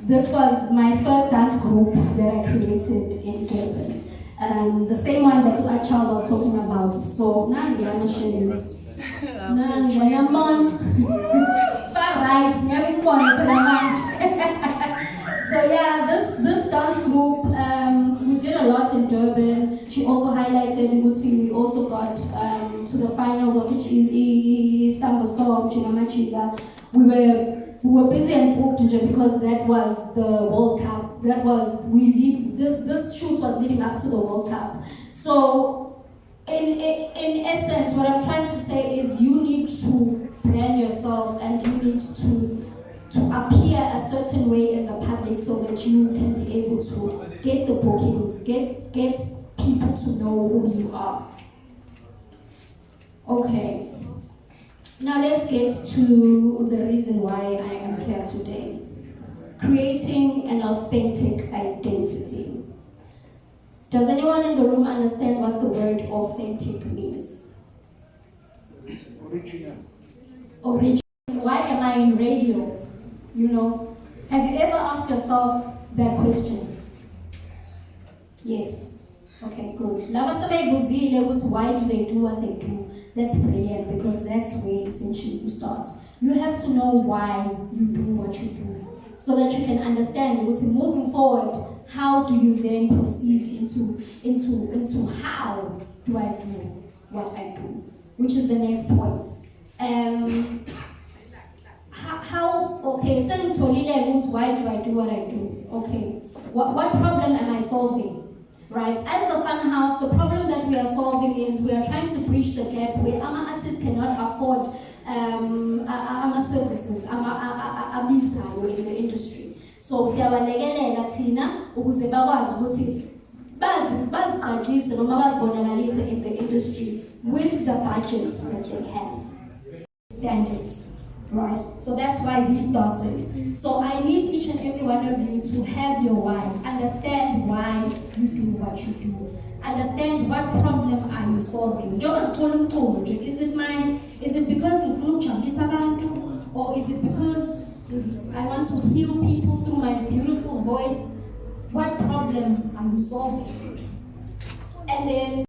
This was my first dance group that I created in Durban. The same one that my child was talking about. So now I'm showing you. Far right, so yeah, this dance group, we did a lot in Durban. She also highlighted Uti. We also got to the finals of which is Istanbul Storm, Chinamachiga. We were busy and booked because that was the World Cup. This shoot was leading up to the World Cup. So in essence, what I'm trying to say is you need to brand yourself and you need to appear a certain way in the public so that you can be able to get the bookings, get people to know who you are. Okay. Now let's get to the reason why I am here today. Creating an authentic identity. Does anyone in the room understand what the word authentic means? Original. Why am I in radio? You know, have you ever asked yourself that question? Yes. Okay, good. Why do they do what they do? That's brilliant because that's where essentially you start. You have to know why you do what you do so that you can understand what's moving forward. How do you then proceed into how do I do what I do? Which is the next point. Okay, why do I do what I do? Okay, what problem am I solving? Right, as the fun house, the problem that we are solving is we are trying to bridge the gap where our artists cannot afford our services, our in the industry. So siyabalekelela thina ukuze bakwazi ukuthi baziqajise noma bazibonakalise in the industry with the budgets that they have. Standards. Right, so that's why we started. So I need each and every one of you to have your why. Understand why you do what you do. Understand what problem are you solving. Is it mine? Is it because or is it because I want to heal people through my beautiful voice? What problem are you solving? And then